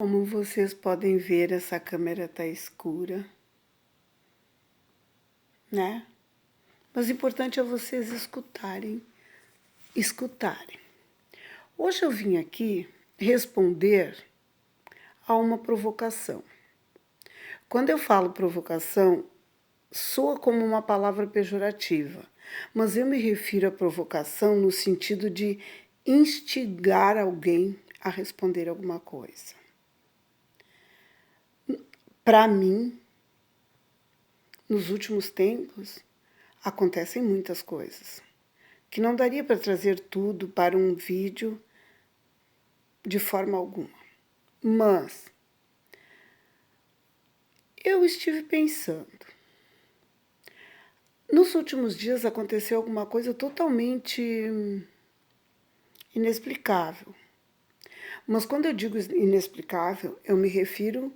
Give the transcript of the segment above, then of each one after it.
Como vocês podem ver, essa câmera está escura, né? Mas o importante é vocês escutarem. Hoje eu vim aqui responder a uma provocação. Quando eu falo provocação, soa como uma palavra pejorativa, mas eu me refiro à provocação no sentido de instigar alguém a responder alguma coisa. Para mim, nos últimos tempos, acontecem muitas coisas, que não daria para trazer tudo para um vídeo de forma alguma. Mas eu estive pensando, nos últimos dias aconteceu alguma coisa totalmente inexplicável. Mas quando eu digo inexplicável, eu me refiro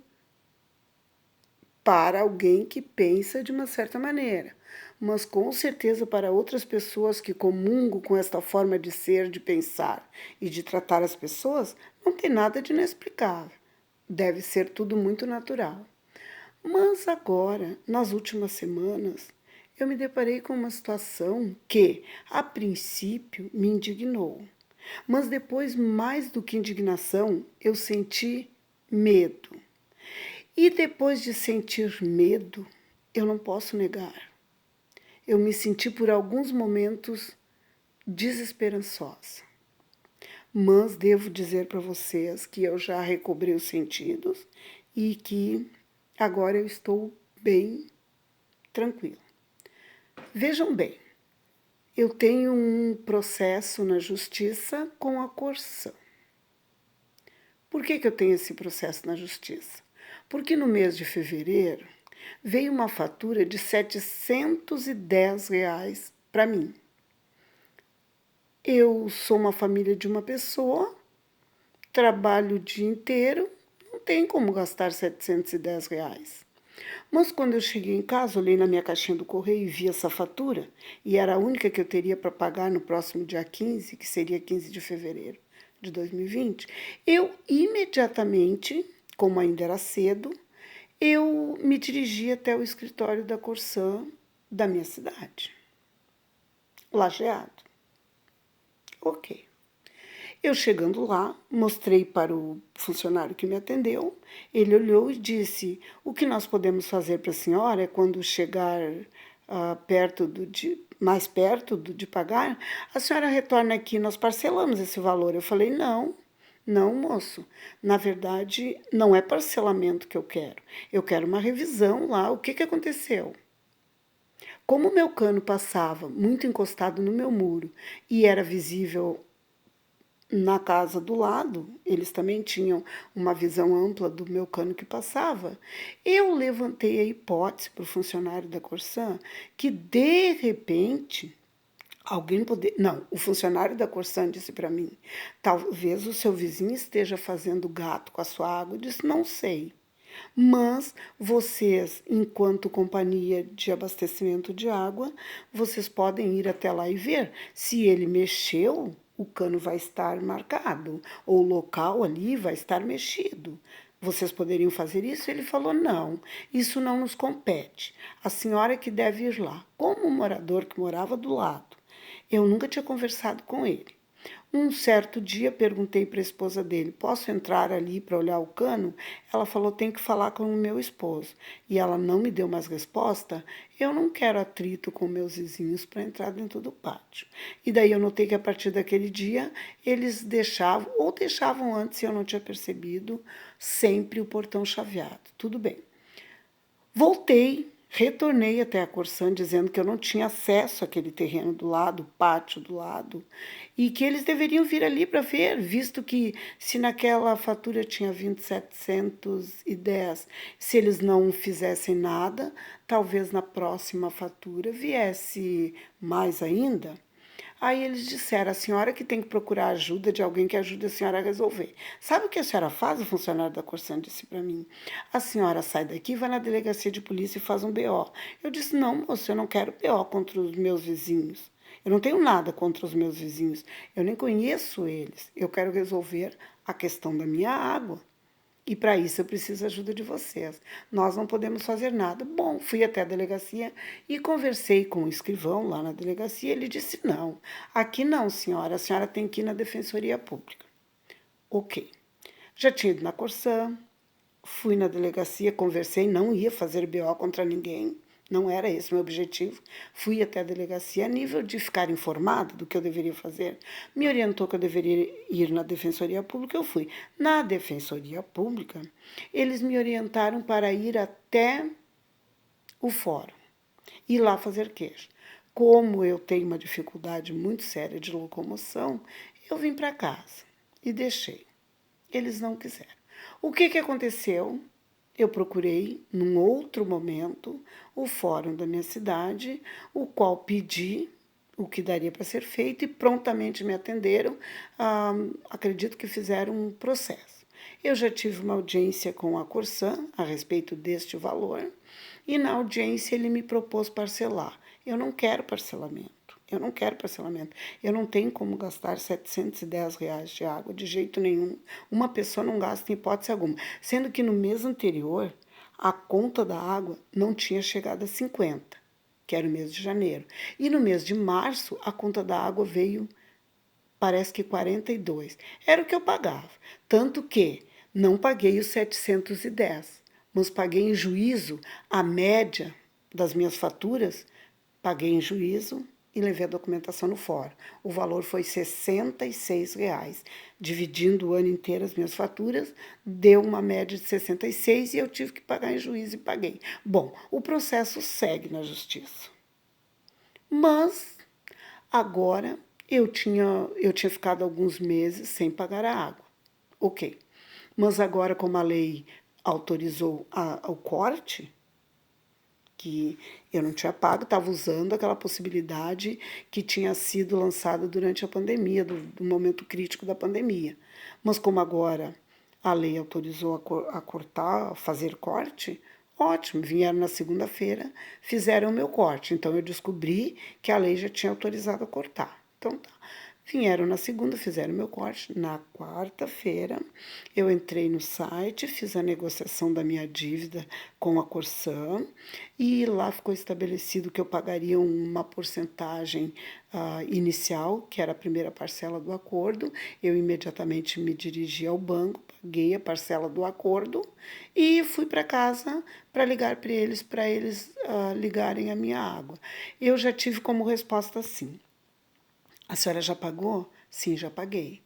para alguém que pensa de uma certa maneira, mas com certeza para outras pessoas que comungam com esta forma de ser, de pensar e de tratar as pessoas, não tem nada de inexplicável. Deve ser tudo muito natural. Mas agora, nas últimas semanas, eu me deparei com uma situação que, a princípio, me indignou. Mas depois, mais do que indignação, eu senti medo. E depois de sentir medo, eu não posso negar, eu me senti por alguns momentos desesperançosa. Mas devo dizer para vocês que eu já recobrei os sentidos e que agora eu estou bem tranquila. Vejam bem, eu tenho um processo na justiça com a Corsã. Por que eu tenho esse processo na justiça? Porque no mês de fevereiro veio uma fatura de R$ 710 para mim. Eu sou uma família de uma pessoa, trabalho o dia inteiro, não tem como gastar R$ 710. Mas quando eu cheguei em casa, olhei na minha caixinha do correio e vi essa fatura, e era a única que eu teria para pagar no próximo dia 15, que seria 15 de fevereiro de 2020, eu imediatamente, como ainda era cedo, eu me dirigi até o escritório da Corsã da minha cidade, Lajeado. Ok. Eu chegando lá, mostrei para o funcionário que me atendeu, ele olhou e disse, o que nós podemos fazer para a senhora é quando chegar mais perto de pagar, a senhora retorna aqui, nós parcelamos esse valor. Eu falei, não, moço, na verdade não é parcelamento que eu quero uma revisão lá, o que aconteceu? Como o meu cano passava muito encostado no meu muro e era visível na casa do lado, eles também tinham uma visão ampla do meu cano que passava, eu levantei a hipótese para o funcionário da Corsã que, de repente, alguém poderia... Não, o funcionário da Corsã disse para mim, talvez o seu vizinho esteja fazendo gato com a sua água. Eu disse, não sei. Mas vocês, enquanto companhia de abastecimento de água, vocês podem ir até lá e ver. Se ele mexeu, o cano vai estar marcado, ou o local ali vai estar mexido. Vocês poderiam fazer isso? Ele falou, não, isso não nos compete. A senhora que deve ir lá. Como um morador que morava do lado, eu nunca tinha conversado com ele. Um certo dia perguntei para a esposa dele, posso entrar ali para olhar o cano? Ela falou, tem que falar com o meu esposo. E ela não me deu mais resposta. Eu não quero atrito com meus vizinhos para entrar dentro do pátio. E daí eu notei que a partir daquele dia eles deixavam, ou deixavam antes, se eu não tinha percebido, sempre o portão chaveado. Tudo bem. Voltei, retornei até a Corsã dizendo que eu não tinha acesso àquele terreno do lado, pátio do lado, e que eles deveriam vir ali para ver, visto que se naquela fatura tinha vindo 710, se eles não fizessem nada, talvez na próxima fatura viesse mais ainda. Aí eles disseram, a senhora que tem que procurar ajuda de alguém que ajude a senhora a resolver. Sabe o que a senhora faz? O funcionário da Corsã disse para mim. A senhora sai daqui, vai na delegacia de polícia e faz um BO. Eu disse, não, moço, eu não quero BO contra os meus vizinhos. Eu não tenho nada contra os meus vizinhos. Eu nem conheço eles. Eu quero resolver a questão da minha água. E para isso eu preciso da ajuda de vocês. Nós não podemos fazer nada. Bom, fui até a delegacia e conversei com o escrivão lá na delegacia. Ele disse: não, aqui não, senhora, a senhora tem que ir na Defensoria Pública. Ok. Já tinha ido na Corsã, fui na delegacia, conversei, não ia fazer BO contra ninguém, não era esse o meu objetivo. Fui até a delegacia a nível de ficar informada do que eu deveria fazer. Me orientou que eu deveria ir na Defensoria Pública, eu fui. Na Defensoria Pública, eles me orientaram para ir até o fórum e lá fazer queixa. Como eu tenho uma dificuldade muito séria de locomoção, eu vim para casa e deixei. Eles não quiseram. O que aconteceu? Eu procurei, num outro momento, o fórum da minha cidade, o qual pedi o que daria para ser feito e prontamente me atenderam. Acredito que fizeram um processo. Eu já tive uma audiência com a Corsã a respeito deste valor e na audiência ele me propôs parcelar. Eu não quero parcelamento. Eu não quero parcelamento. Eu não tenho como gastar R$ 710 de água de jeito nenhum. Uma pessoa não gasta em hipótese alguma. Sendo que no mês anterior, a conta da água não tinha chegado a 50, que era o mês de janeiro. E no mês de março, a conta da água veio, parece que 42. Era o que eu pagava. Tanto que não paguei os 710, mas paguei em juízo a média das minhas faturas, paguei em juízo e levei a documentação no fórum. O valor foi R$ 66. Dividindo o ano inteiro as minhas faturas, deu uma média de 66 e eu tive que pagar em juízo e paguei. Bom, o processo segue na justiça. Mas agora eu tinha ficado alguns meses sem pagar a água. Ok. Mas agora, como a lei autorizou o corte, que eu não tinha pago, estava usando aquela possibilidade que tinha sido lançada durante a pandemia, do momento crítico da pandemia. Mas como agora a lei autorizou a cortar, a fazer corte, ótimo, vieram na segunda-feira, fizeram o meu corte. Então eu descobri que a lei já tinha autorizado a cortar. Então tá. Vieram na segunda, fizeram meu corte. Na quarta-feira, eu entrei no site, fiz a negociação da minha dívida com a Corsã e lá ficou estabelecido que eu pagaria uma porcentagem inicial, que era a primeira parcela do acordo. Eu imediatamente me dirigi ao banco, paguei a parcela do acordo e fui para casa para ligar para eles ligarem a minha água. Eu já tive como resposta assim: a senhora já pagou? Sim, já paguei.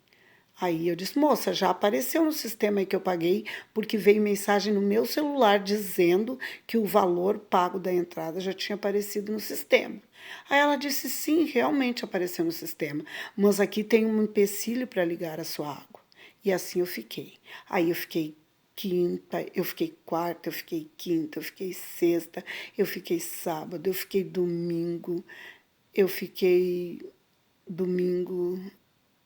Aí eu disse: moça, já apareceu no sistema aí que eu paguei, porque veio mensagem no meu celular dizendo que o valor pago da entrada já tinha aparecido no sistema. Aí ela disse: sim, realmente apareceu no sistema, mas aqui tem um empecilho para ligar a sua água. E assim eu fiquei. Aí eu fiquei quinta, eu fiquei quarta, eu fiquei quinta, eu fiquei sexta, eu fiquei sábado, eu fiquei domingo, eu fiquei domingo,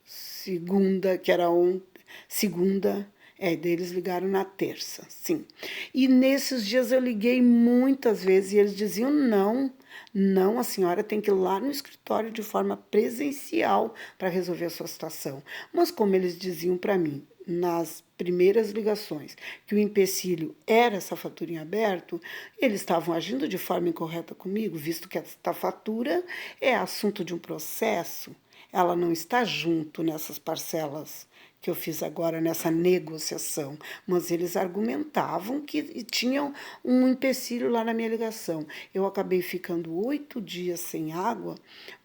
segunda, que era ontem, segunda, daí eles ligaram na terça, sim. E nesses dias eu liguei muitas vezes e eles diziam: não, não, a senhora tem que ir lá no escritório de forma presencial para resolver a sua situação. Mas como eles diziam para mim, nas primeiras ligações, que o empecilho era essa fatura em aberto, eles estavam agindo de forma incorreta comigo, visto que esta fatura é assunto de um processo, ela não está junto nessas parcelas que eu fiz agora nessa negociação, mas eles argumentavam que tinham um empecilho lá na minha ligação. Eu acabei ficando 8 dias sem água,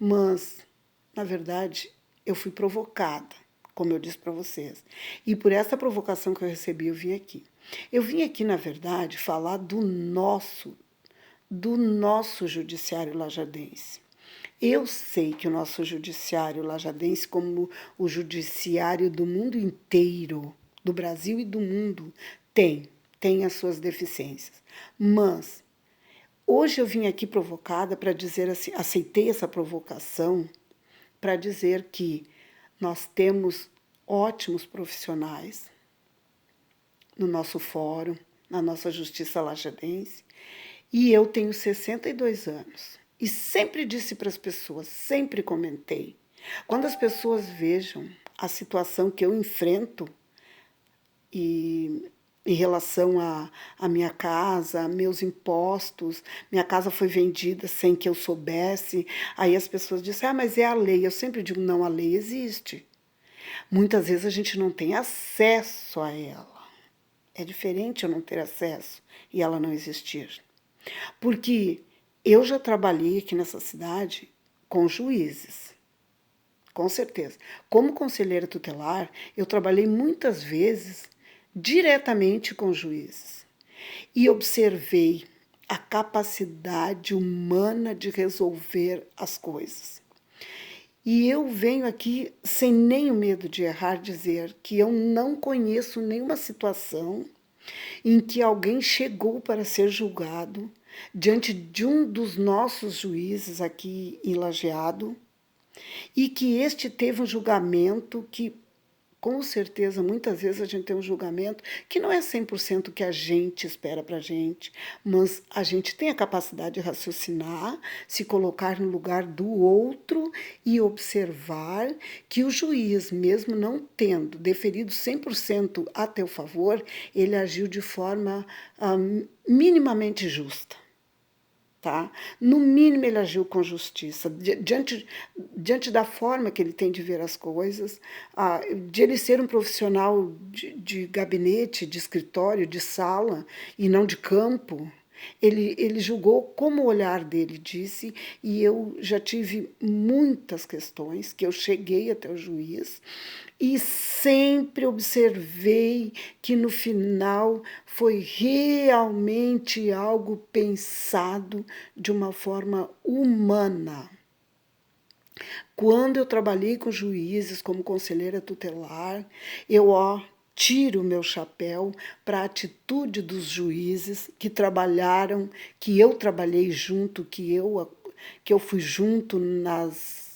mas, na verdade, eu fui provocada, como eu disse para vocês. E por essa provocação que eu recebi, eu vim aqui. Eu vim aqui, na verdade, falar do nosso judiciário lajadense. Eu sei que o nosso judiciário lajadense, como o judiciário do mundo inteiro, do Brasil e do mundo, tem as suas deficiências. Mas hoje eu vim aqui provocada para dizer assim, aceitei essa provocação para dizer que nós temos ótimos profissionais no nosso fórum, na nossa justiça lajadense, e eu tenho 62 anos. E sempre disse para as pessoas, sempre comentei, quando as pessoas vejam a situação que eu enfrento, e em relação à minha casa, a meus impostos. Minha casa foi vendida sem que eu soubesse. Aí as pessoas dizem, ah, mas é a lei. Eu sempre digo, não, a lei existe. Muitas vezes a gente não tem acesso a ela. É diferente eu não ter acesso e ela não existir. Porque eu já trabalhei aqui nessa cidade com juízes, com certeza. Como conselheira tutelar, eu trabalhei muitas vezes diretamente com juízes e observei a capacidade humana de resolver as coisas. E eu venho aqui, sem nem o medo de errar, dizer que eu não conheço nenhuma situação em que alguém chegou para ser julgado diante de um dos nossos juízes aqui em Lajeado e que este teve um julgamento que, com certeza, muitas vezes a gente tem um julgamento que não é 100% o que a gente espera para a gente, mas a gente tem a capacidade de raciocinar, se colocar no lugar do outro e observar que o juiz, mesmo não tendo deferido 100% a teu favor, ele agiu de forma minimamente justa. Tá? No mínimo, ele agiu com justiça, diante da forma que ele tem de ver as coisas, de ele ser um profissional de gabinete, de escritório, de sala, e não de campo. Ele julgou como o olhar dele disse, e eu já tive muitas questões que eu cheguei até o juiz e sempre observei que no final foi realmente algo pensado de uma forma humana. Quando eu trabalhei com juízes como conselheira tutelar, eu tiro o meu chapéu para a atitude dos juízes que trabalharam, que eu trabalhei junto, que eu fui junto nas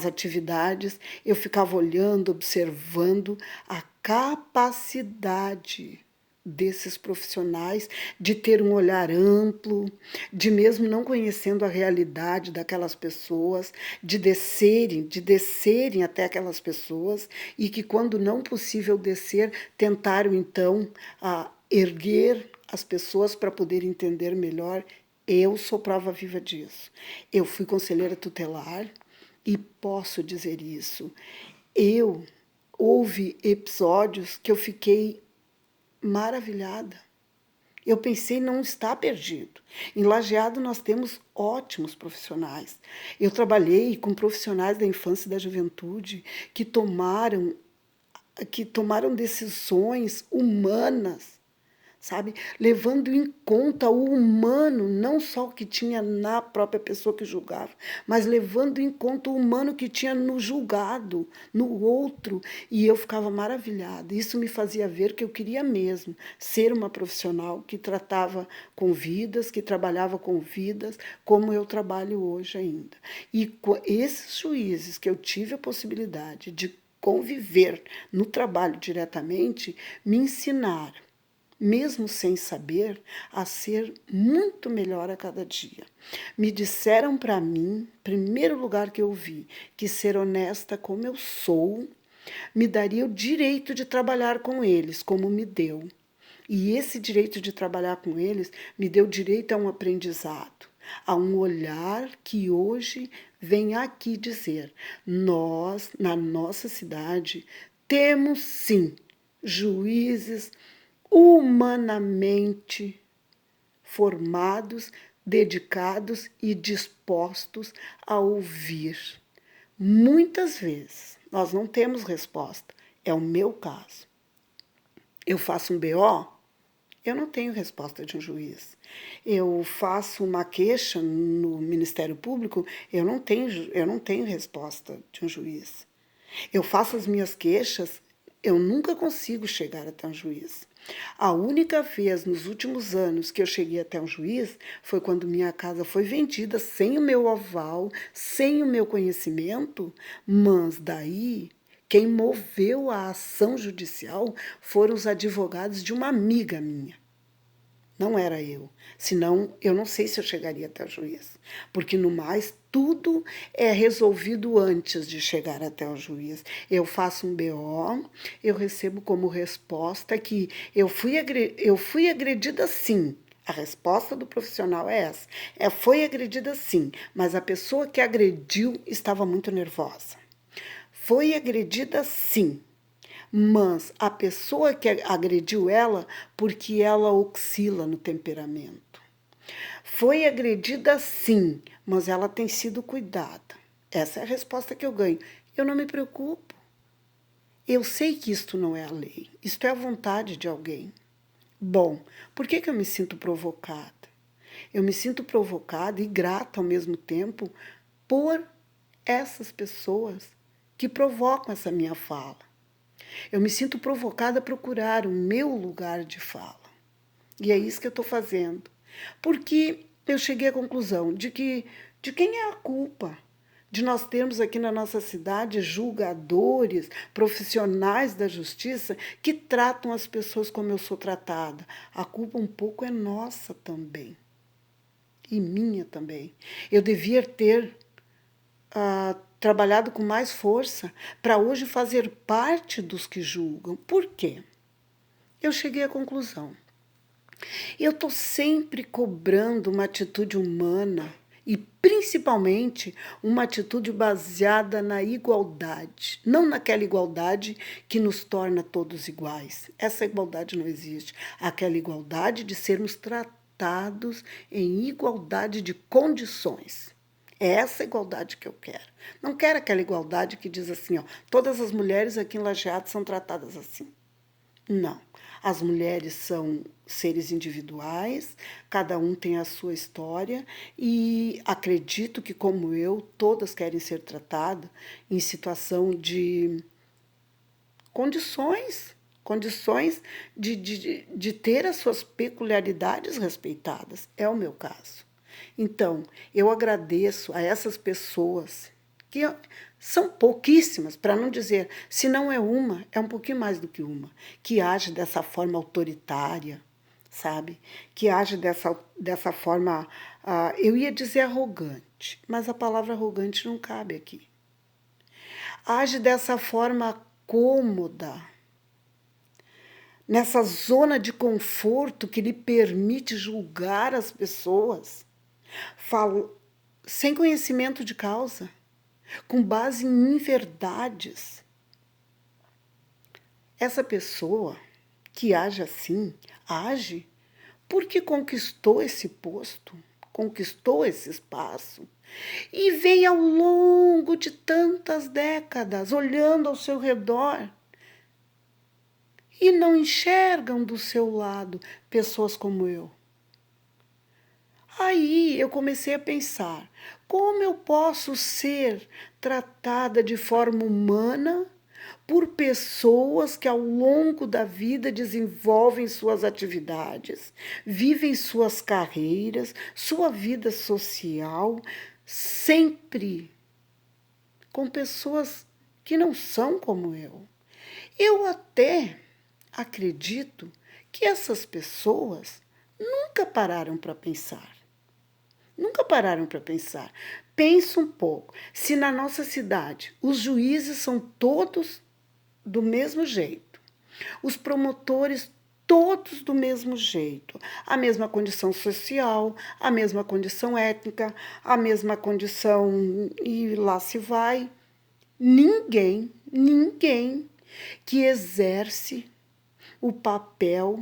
atividades, eu ficava olhando, observando a capacidade desses profissionais de ter um olhar amplo, de mesmo não conhecendo a realidade daquelas pessoas, de descerem até aquelas pessoas e que, quando não possível descer, tentaram então erguer as pessoas para poder entender melhor. Eu sou prova viva disso. Eu fui conselheira tutelar e posso dizer isso. Houve episódios que eu fiquei maravilhada. Eu pensei, não está perdido. Em Lajeado nós temos ótimos profissionais. Eu trabalhei com profissionais da infância e da juventude que tomaram decisões humanas, sabe? Levando em conta o humano, não só o que tinha na própria pessoa que julgava, mas levando em conta o humano que tinha no julgado, no outro. E eu ficava maravilhada. Isso me fazia ver que eu queria mesmo ser uma profissional que tratava com vidas, que trabalhava com vidas, como eu trabalho hoje ainda. E esses juízes que eu tive a possibilidade de conviver no trabalho diretamente, me ensinaram, mesmo sem saber, a ser muito melhor a cada dia. Me disseram para mim, primeiro lugar que eu vi, que ser honesta como eu sou, me daria o direito de trabalhar com eles, como me deu. E esse direito de trabalhar com eles me deu direito a um aprendizado, a um olhar que hoje vem aqui dizer: nós, na nossa cidade, temos sim juízes humanamente formados, dedicados e dispostos a ouvir. Muitas vezes nós não temos resposta. É o meu caso. Eu faço um BO, eu não tenho resposta de um juiz. Eu faço uma queixa no Ministério Público, eu não tenho resposta de um juiz. Eu faço as minhas queixas, eu nunca consigo chegar até um juiz. A única vez nos últimos anos que eu cheguei até um juiz foi quando minha casa foi vendida sem o meu aval, sem o meu conhecimento, mas daí quem moveu a ação judicial foram os advogados de uma amiga minha. não era eu. Senão, eu não sei se eu chegaria até o juiz. Porque, no mais, tudo é resolvido antes de chegar até o juiz. Eu faço um BO, eu recebo como resposta que eu fui agredida sim. A resposta do profissional é essa. Foi agredida sim, mas a pessoa que agrediu estava muito nervosa. Foi agredida sim, mas a pessoa que agrediu ela, porque ela oscila no temperamento. Foi agredida sim, mas ela tem sido cuidada. Essa é a resposta que eu ganho. Eu não me preocupo. Eu sei que isto não é a lei, isto é a vontade de alguém. Bom, por que eu me sinto provocada? Eu me sinto provocada e grata ao mesmo tempo por essas pessoas que provocam essa minha fala. Eu me sinto provocada a procurar o meu lugar de fala. E é isso que eu estou fazendo. Porque eu cheguei à conclusão de quem é a culpa de nós termos aqui na nossa cidade julgadores, profissionais da justiça que tratam as pessoas como eu sou tratada. A culpa um pouco é nossa também. E minha também. Eu devia ter trabalhado com mais força para hoje fazer parte dos que julgam. Por quê? Eu cheguei à conclusão. Eu estou sempre cobrando uma atitude humana e, principalmente, uma atitude baseada na igualdade. Não naquela igualdade que nos torna todos iguais. Essa igualdade não existe. Aquela igualdade de sermos tratados em igualdade de condições. É essa igualdade que eu quero. Não quero aquela igualdade que diz assim, ó, todas as mulheres aqui em Lajeado são tratadas assim. Não. As mulheres são seres individuais, cada um tem a sua história e acredito que, como eu, todas querem ser tratadas em situação de condições de ter as suas peculiaridades respeitadas. É o meu caso. Então, eu agradeço a essas pessoas, que são pouquíssimas, para não dizer, se não é uma, é um pouquinho mais do que uma, que age dessa forma autoritária, sabe? Que age dessa forma, eu ia dizer arrogante, mas a palavra arrogante não cabe aqui. Age dessa forma cômoda, nessa zona de conforto que lhe permite julgar as pessoas, sem conhecimento de causa, com base em inverdades. Essa pessoa que age assim, age porque conquistou esse posto, conquistou esse espaço e vem ao longo de tantas décadas olhando ao seu redor e não enxergam do seu lado pessoas como eu. Aí eu comecei a pensar, como eu posso ser tratada de forma humana por pessoas que ao longo da vida desenvolvem suas atividades, vivem suas carreiras, sua vida social, sempre com pessoas que não são como eu. Eu até acredito que essas pessoas nunca pararam para pensar. Nunca pararam para pensar. Pensa um pouco. Se na nossa cidade os juízes são todos do mesmo jeito, os promotores todos do mesmo jeito, a mesma condição social, a mesma condição étnica, a mesma condição e lá se vai. Ninguém que exerce o papel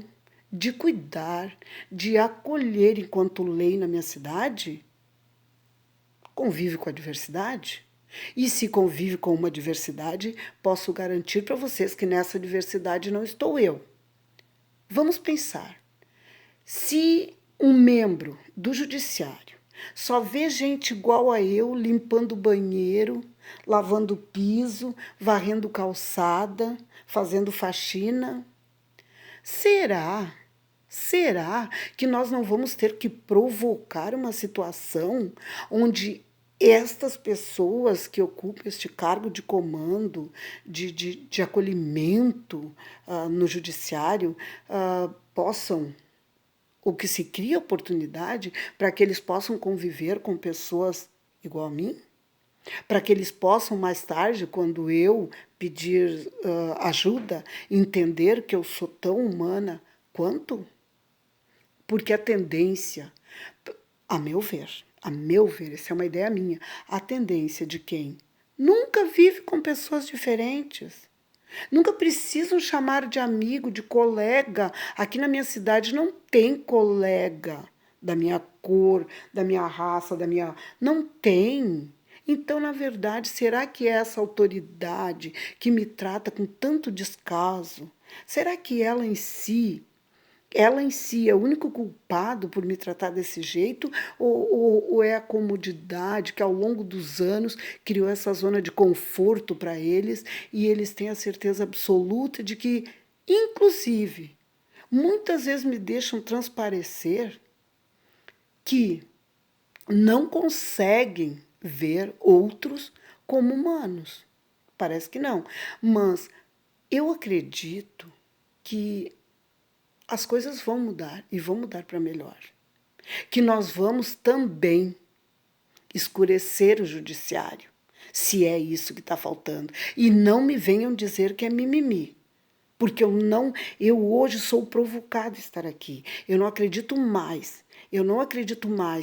de cuidar, de acolher enquanto lei na minha cidade, convive com a diversidade. E se convive com uma diversidade, posso garantir para vocês que nessa diversidade não estou eu. Vamos pensar. Se um membro do judiciário só vê gente igual a eu limpando o banheiro, lavando o piso, varrendo calçada, fazendo faxina, será que nós não vamos ter que provocar uma situação onde estas pessoas que ocupam este cargo de comando, de acolhimento no judiciário, possam ou que se cria oportunidade para que eles possam conviver com pessoas igual a mim, para que eles possam mais tarde, quando eu pedir ajuda, entender que eu sou tão humana quanto, porque a tendência, a meu ver, essa é uma ideia minha, a tendência de quem nunca vive com pessoas diferentes, nunca precisam chamar de amigo, de colega. Aqui na minha cidade não tem colega da minha cor, da minha raça, da minha. Não tem. Então, na verdade, será que essa autoridade que me trata com tanto descaso, será que ela em si é o único culpado por me tratar desse jeito? Ou é a comodidade que ao longo dos anos criou essa zona de conforto para eles e eles têm a certeza absoluta de que, inclusive, muitas vezes me deixam transparecer que não conseguem ver outros como humanos. Parece que não. Mas eu acredito que as coisas vão mudar e vão mudar para melhor. Que nós vamos também escurecer o judiciário, se é isso que está faltando. E não me venham dizer que é mimimi, porque eu hoje sou provocada a estar aqui. Eu não acredito mais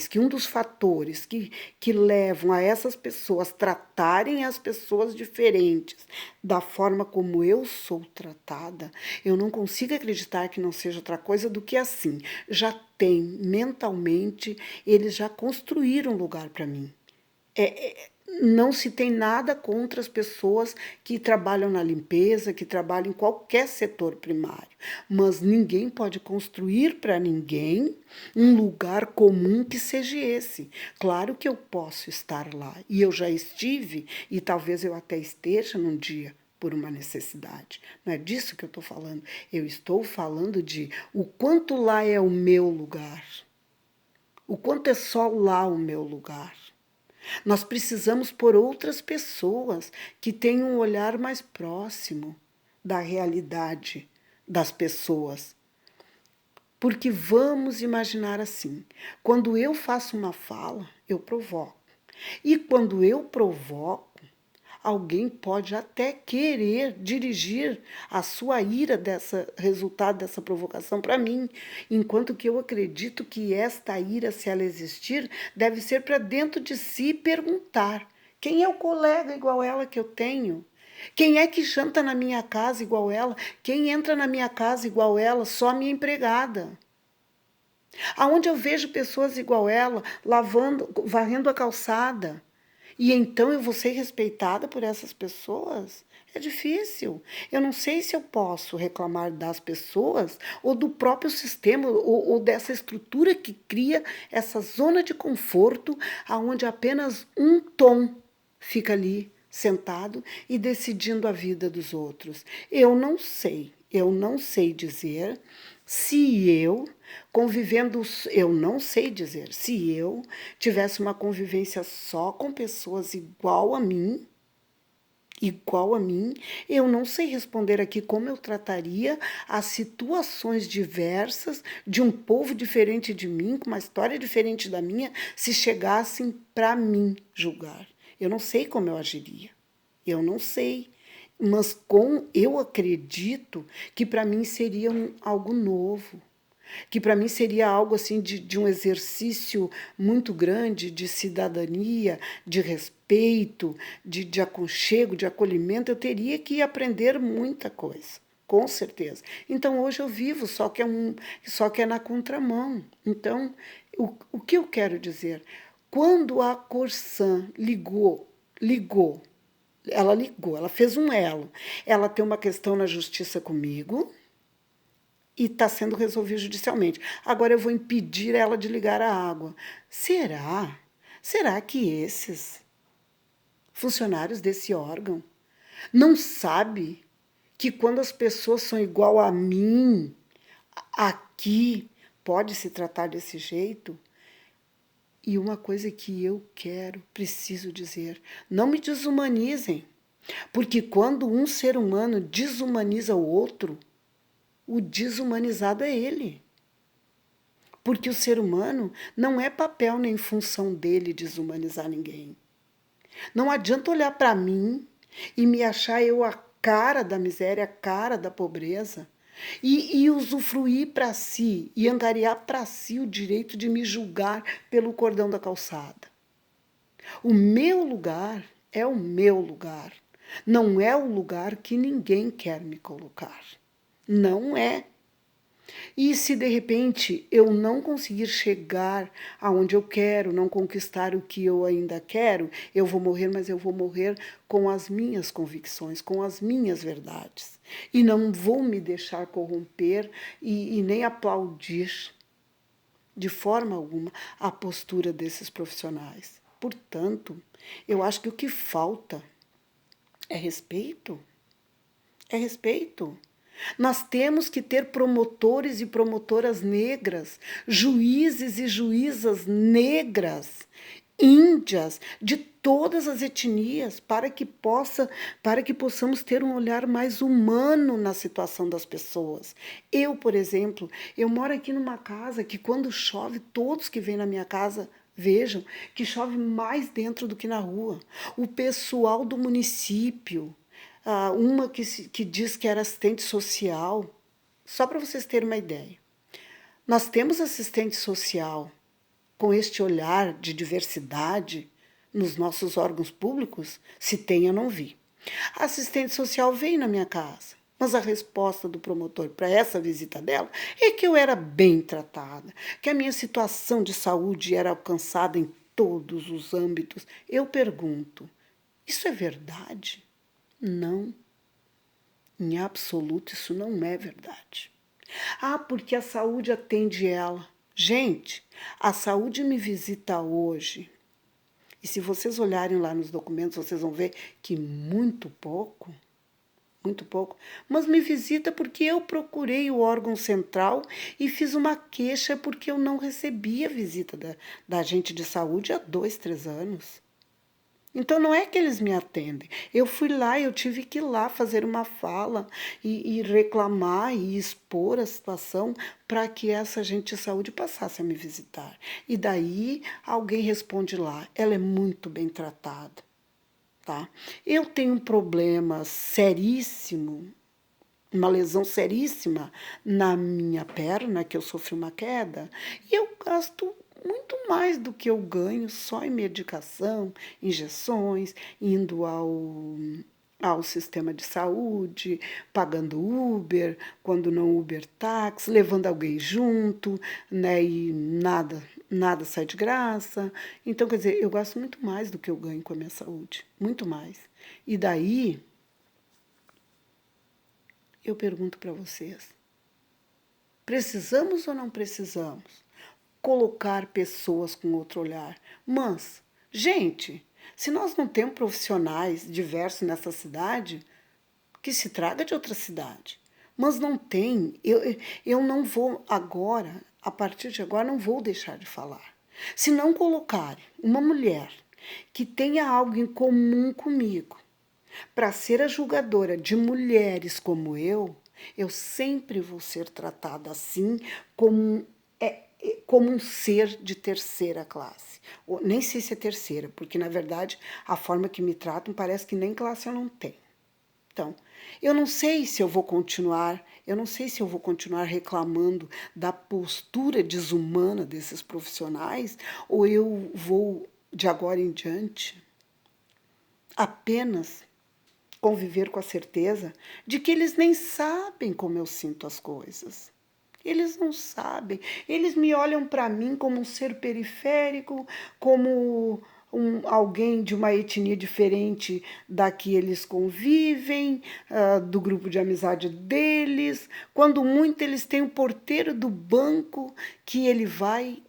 que um dos fatores que levam a essas pessoas tratarem as pessoas diferentes da forma como eu sou tratada, eu não consigo acreditar que não seja outra coisa do que assim. Já tem, mentalmente, eles já construíram um lugar para mim. Não se tem nada contra as pessoas que trabalham na limpeza, que trabalham em qualquer setor primário, mas ninguém pode construir para ninguém um lugar comum que seja esse. Claro que eu posso estar lá, e eu já estive, e talvez eu até esteja num dia por uma necessidade. Não é disso que eu estou falando. Eu estou falando de o quanto lá é o meu lugar, o quanto é só lá o meu lugar. Nós precisamos por outras pessoas que tenham um olhar mais próximo da realidade das pessoas. Porque vamos imaginar assim: quando eu faço uma fala, eu provoco. E quando eu provoco, alguém pode até querer dirigir a sua ira dessa resultado dessa provocação para mim, enquanto que eu acredito que esta ira, se ela existir, deve ser para dentro de si perguntar: quem é o colega igual ela que eu tenho? Quem é que janta na minha casa igual ela? Quem entra na minha casa igual ela? Só a minha empregada. Aonde eu vejo pessoas igual ela, lavando, varrendo a calçada, e então eu vou ser respeitada por essas pessoas? É difícil. Eu não sei se eu posso reclamar das pessoas ou do próprio sistema ou dessa estrutura que cria essa zona de conforto aonde apenas um tom fica ali sentado e decidindo a vida dos outros. Eu não sei dizer se eu convivendo, eu não sei dizer, se eu tivesse uma convivência só com pessoas igual a mim, eu não sei responder aqui como eu trataria as situações diversas de um povo diferente de mim, com uma história diferente da minha, se chegassem para mim julgar. Eu não sei como eu agiria. Eu não sei. Mas eu acredito que para mim seria algo novo, que para mim seria algo assim de um exercício muito grande de cidadania, de respeito, de aconchego, de acolhimento. Eu teria que aprender muita coisa, com certeza. Então hoje eu vivo, só que é na contramão. Então, o que eu quero dizer? Quando a Corsã ligou, ela fez um elo. Ela tem uma questão na justiça comigo e está sendo resolvido judicialmente. Agora eu vou impedir ela de ligar a água. Será? Será que esses funcionários desse órgão não sabem que quando as pessoas são igual a mim, aqui pode se tratar desse jeito? E uma coisa que eu preciso dizer: não me desumanizem, porque quando um ser humano desumaniza o outro, o desumanizado é ele. porque o ser humano não é papel nem função dele desumanizar ninguém. Não adianta olhar para mim e me achar eu a cara da miséria, a cara da pobreza, e usufruir para si e angariar para si o direito de me julgar pelo cordão da calçada. O meu lugar é o meu lugar. Não é o lugar que ninguém quer me colocar. Não é. E se de repente eu não conseguir chegar aonde eu quero, não conquistar o que eu ainda quero, eu vou morrer, mas eu vou morrer com as minhas convicções, com as minhas verdades. E não vou me deixar corromper e nem aplaudir de forma alguma a postura desses profissionais. Portanto, eu acho que o que falta é respeito. É respeito. Nós temos que ter promotores e promotoras negras, juízes e juízas negras, índias, de todas as etnias, para que possamos ter um olhar mais humano na situação das pessoas. Eu, por exemplo, eu moro aqui numa casa que quando chove, todos que vêm na minha casa vejam que chove mais dentro do que na rua. O pessoal do município, uma que diz que era assistente social, só para vocês terem uma ideia. Nós temos assistente social com este olhar de diversidade nos nossos órgãos públicos? Se tem, eu não vi. A assistente social veio na minha casa, mas a resposta do promotor para essa visita dela é que eu era bem tratada, que a minha situação de saúde era alcançada em todos os âmbitos. Eu pergunto, isso é verdade? Não. Em absoluto, isso não é verdade. Porque a saúde atende ela. Gente, a saúde me visita hoje. E se vocês olharem lá nos documentos, vocês vão ver que muito pouco, mas me visita porque eu procurei o órgão central e fiz uma queixa porque eu não recebi a visita da agente de saúde há 2, 3 anos. Então não é que eles me atendem. Eu fui lá, eu tive que ir lá fazer uma fala e reclamar e expor a situação para que essa agente de saúde passasse a me visitar. E daí alguém responde lá, ela é muito bem tratada. Tá? Eu tenho um problema seríssimo, uma lesão seríssima na minha perna, que eu sofri uma queda, e eu gasto muito mais do que eu ganho só em medicação, injeções, indo ao sistema de saúde, pagando Uber, quando não Uber táxi, levando alguém junto, né? E nada sai de graça. Então, quer dizer, eu gasto muito mais do que eu ganho com a minha saúde, muito mais. E daí, eu pergunto para vocês, precisamos ou não precisamos colocar pessoas com outro olhar? Mas, gente, se nós não temos profissionais diversos nessa cidade, que se traga de outra cidade. Mas não tem, eu não vou agora, a partir de agora, não vou deixar de falar. Se não colocarem uma mulher que tenha algo em comum comigo, para ser a julgadora de mulheres como eu sempre vou ser tratada assim, como um ser de terceira classe. Ou, nem sei se é terceira, porque na verdade a forma que me tratam parece que nem classe eu não tenho. Então, eu não sei se eu vou continuar reclamando da postura desumana desses profissionais, ou eu vou, de agora em diante, apenas conviver com a certeza de que eles nem sabem como eu sinto as coisas. Eles não sabem. Eles me olham para mim como um ser periférico, como alguém de uma etnia diferente da que eles convivem, do grupo de amizade deles. Quando muito, eles têm o porteiro do banco que ele vai,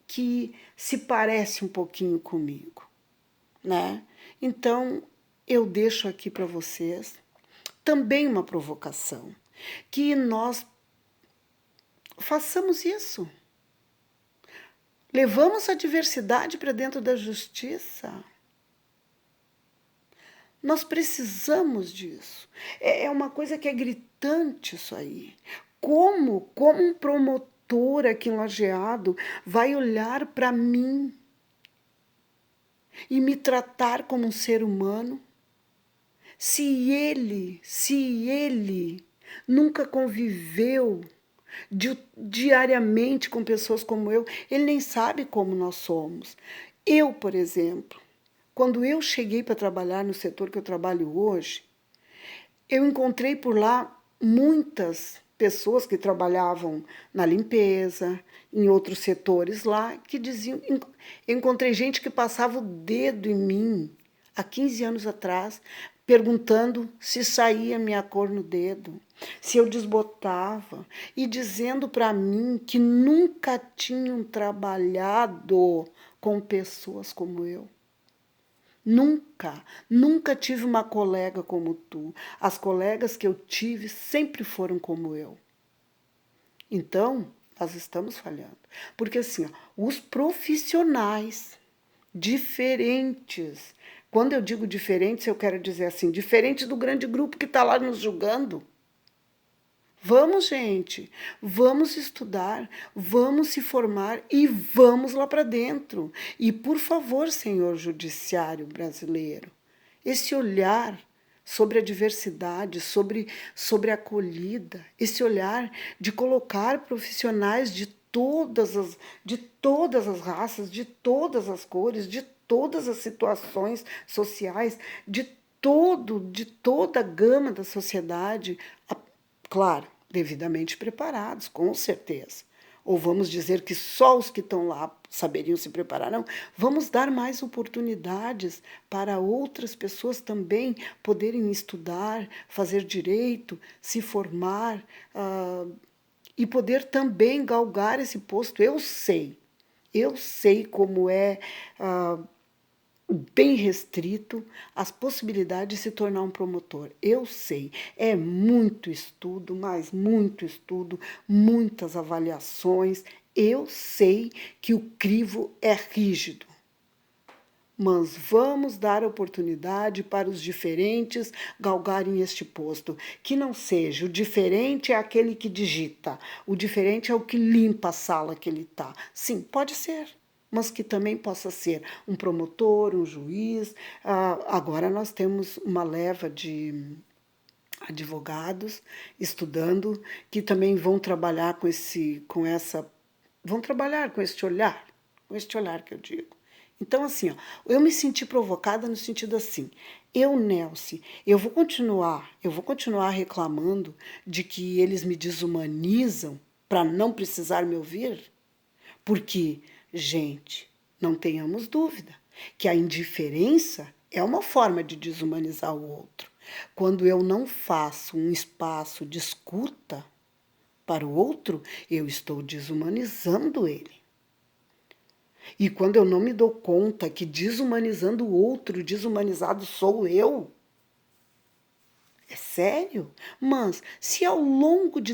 que se parece um pouquinho comigo, né? Então, eu deixo aqui para vocês também uma provocação, que nós façamos isso. Levamos a diversidade para dentro da justiça. Nós precisamos disso. É uma coisa que é gritante isso aí. Como um promotor setor aqui em Lajeado vai olhar para mim e me tratar como um ser humano? Se ele nunca conviveu diariamente com pessoas como eu, ele nem sabe como nós somos. Eu, por exemplo, quando eu cheguei para trabalhar no setor que eu trabalho hoje, eu encontrei por lá muitas pessoas que trabalhavam na limpeza, em outros setores lá, que diziam. Eu encontrei gente que passava o dedo em mim há 15 anos atrás, perguntando se saía minha cor no dedo, se eu desbotava, e dizendo para mim que nunca tinham trabalhado com pessoas como eu. Nunca tive uma colega como tu. As colegas que eu tive sempre foram como eu. Então, nós estamos falhando. Porque assim, ó, os profissionais diferentes, quando eu digo diferentes, eu quero dizer assim, diferente do grande grupo que está lá nos julgando. Vamos, gente, vamos estudar, vamos se formar e vamos lá para dentro. E, por favor, senhor judiciário brasileiro, esse olhar sobre a diversidade, sobre a acolhida, esse olhar de colocar profissionais de todas as raças, de todas as cores, de todas as situações sociais, de toda a gama da sociedade, claro, devidamente preparados, com certeza. Ou vamos dizer que só os que estão lá saberiam se preparar? Não. Vamos dar mais oportunidades para outras pessoas também poderem estudar, fazer direito, se formar e poder também galgar esse posto. Eu sei como é bem restrito as possibilidades de se tornar um promotor. Eu sei, é muito estudo, mas muito estudo, muitas avaliações. Eu sei que o crivo é rígido, mas vamos dar oportunidade para os diferentes galgarem este posto. Que não seja o diferente é aquele que digita, o diferente é o que limpa a sala que ele está. Sim, pode ser, mas que também possa ser um promotor, um juiz. Agora nós temos uma leva de advogados estudando que também vão trabalhar vão trabalhar com este olhar que eu digo. Então, assim, ó, eu me senti provocada no sentido assim, Nelce, eu vou continuar reclamando de que eles me desumanizam para não precisar me ouvir? Porque, gente, não tenhamos dúvida que a indiferença é uma forma de desumanizar o outro. Quando eu não faço um espaço de escuta para o outro, eu estou desumanizando ele. E quando eu não me dou conta que desumanizando o outro, desumanizado sou eu, é sério? Mas se ao longo de